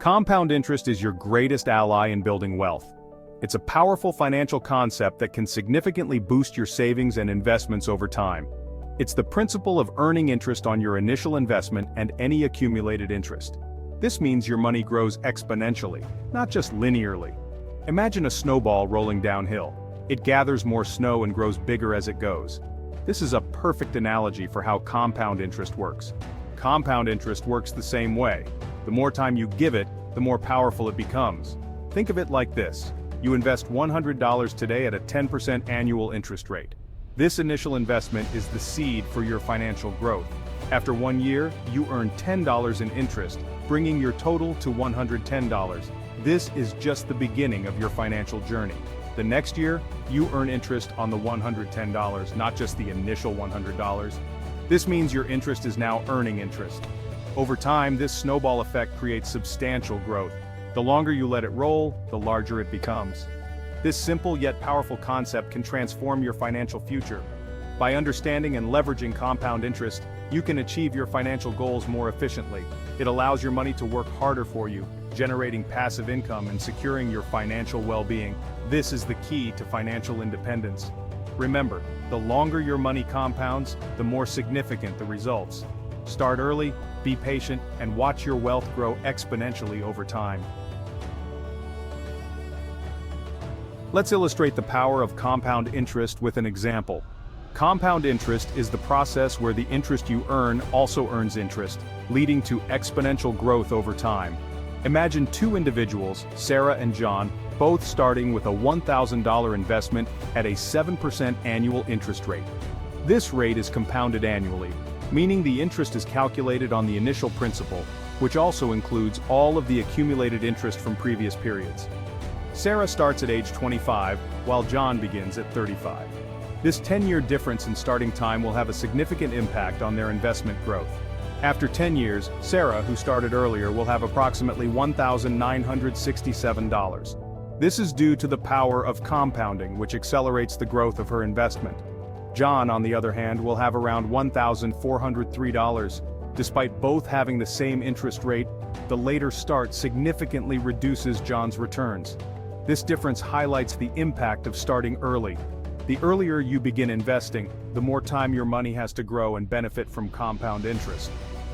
Compound interest is your greatest ally in building wealth. It's a powerful financial concept that can significantly boost your savings and investments over time. It's the principle of earning interest on your initial investment and any accumulated interest. This means your money grows exponentially, not just linearly. Imagine a snowball rolling downhill. It gathers more snow and grows bigger as it goes. This is a perfect analogy for how compound interest works. Compound interest works the same way. The more time you give it, the more powerful it becomes. Think of it like this. You invest $100 today at a 10% annual interest rate. This initial investment is the seed for your financial growth. After 1 year, you earn $10 in interest, bringing your total to $110. This is just the beginning of your financial journey. The next year, you earn interest on the $110, not just the initial $100. This means your interest is now earning interest. Over time, this snowball effect creates substantial growth. The longer you let it roll, the larger it becomes. This simple yet powerful concept can transform your financial future. By understanding and leveraging compound interest, you can achieve your financial goals more efficiently. It allows your money to work harder for you, generating passive income and securing your financial well-being. This is the key to financial independence. Remember, the longer your money compounds, the more significant the results. Start early, be patient, and watch your wealth grow exponentially over time. Let's illustrate the power of compound interest with an example. Compound interest is the process where the interest you earn also earns interest, leading to exponential growth over time. Imagine two individuals, Sarah and John, both starting with a $1,000 investment at a 7% annual interest rate. This rate is compounded annually, meaning the interest is calculated on the initial principal, which also includes all of the accumulated interest from previous periods. Sarah starts at age 25, while John begins at 35. This 10-year difference in starting time will have a significant impact on their investment growth. After 10 years, Sarah, who started earlier, will have approximately $1,967. This is due to the power of compounding, which accelerates the growth of her investment. John, on the other hand, will have around $1,403. Despite both having the same interest rate, the later start significantly reduces John's returns. This difference highlights the impact of starting early. The earlier you begin investing, the more time your money has to grow and benefit from compound interest.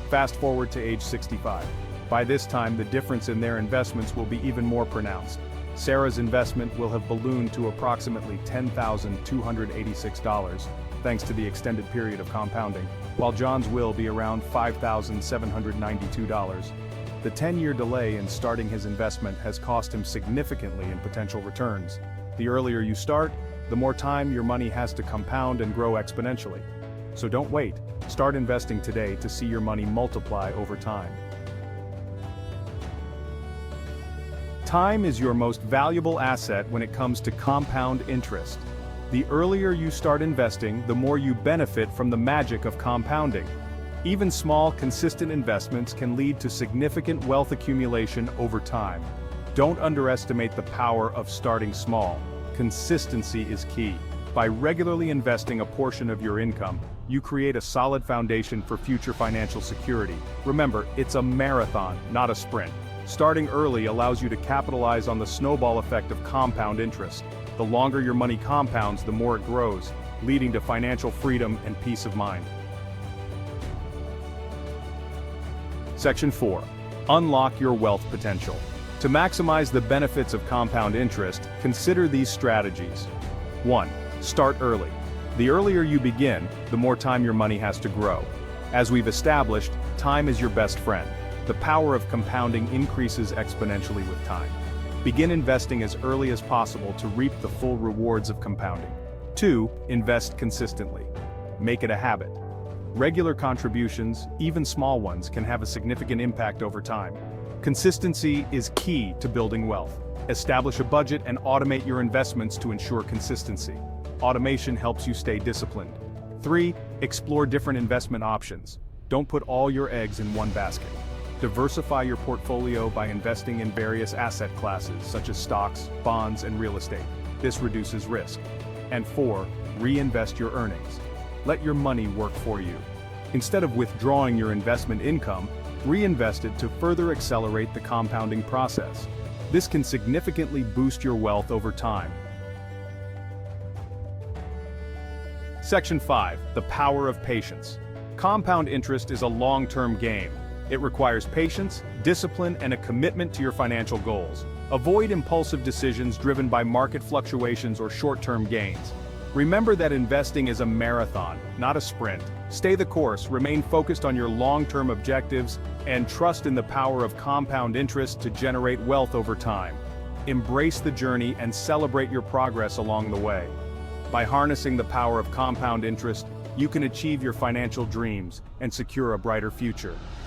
Fast forward to age 65. By this time, the difference in their investments will be even more pronounced. Sarah's investment will have ballooned to approximately $10,286, thanks to the extended period of compounding, while John's will be around $5,792. The 10-year delay in starting his investment has cost him significantly in potential returns. The earlier you start, the more time your money has to compound and grow exponentially. So don't wait. Start investing today to see your money multiply over time. Time is your most valuable asset when it comes to compound interest. The earlier you start investing, the more you benefit from the magic of compounding. Even small, consistent investments can lead to significant wealth accumulation over time. Don't underestimate the power of starting small. Consistency is key. By regularly investing a portion of your income, you create a solid foundation for future financial security. Remember, it's a marathon, not a sprint. Starting early allows you to capitalize on the snowball effect of compound interest. The longer your money compounds, the more it grows, leading to financial freedom and peace of mind. Section 4. Unlock your wealth potential. To maximize the benefits of compound interest, consider these strategies. 1. Start early. The earlier you begin, the more time your money has to grow. As we've established, time is your best friend. The power of compounding increases exponentially with time. Begin investing as early as possible to reap the full rewards of compounding. 2. Invest consistently. Make it a habit. Regular contributions, even small ones, can have a significant impact over time. Consistency is key to building wealth. Establish a budget and automate your investments to ensure consistency. Automation helps you stay disciplined. 3. Explore different investment options. Don't put all your eggs in one basket. Diversify your portfolio by investing in various asset classes such as stocks, bonds, and real estate. This reduces risk. And 4. Reinvest your earnings. Let your money work for you. Instead of withdrawing your investment income, reinvest it to further accelerate the compounding process. This can significantly boost your wealth over time. Section 5. The power of patience. Compound interest is a long-term game. It requires patience, discipline, and a commitment to your financial goals. Avoid impulsive decisions driven by market fluctuations or short-term gains. Remember that investing is a marathon, not a sprint. Stay the course, remain focused on your long-term objectives, and trust in the power of compound interest to generate wealth over time. Embrace the journey and celebrate your progress along the way. By harnessing the power of compound interest, you can achieve your financial dreams and secure a brighter future.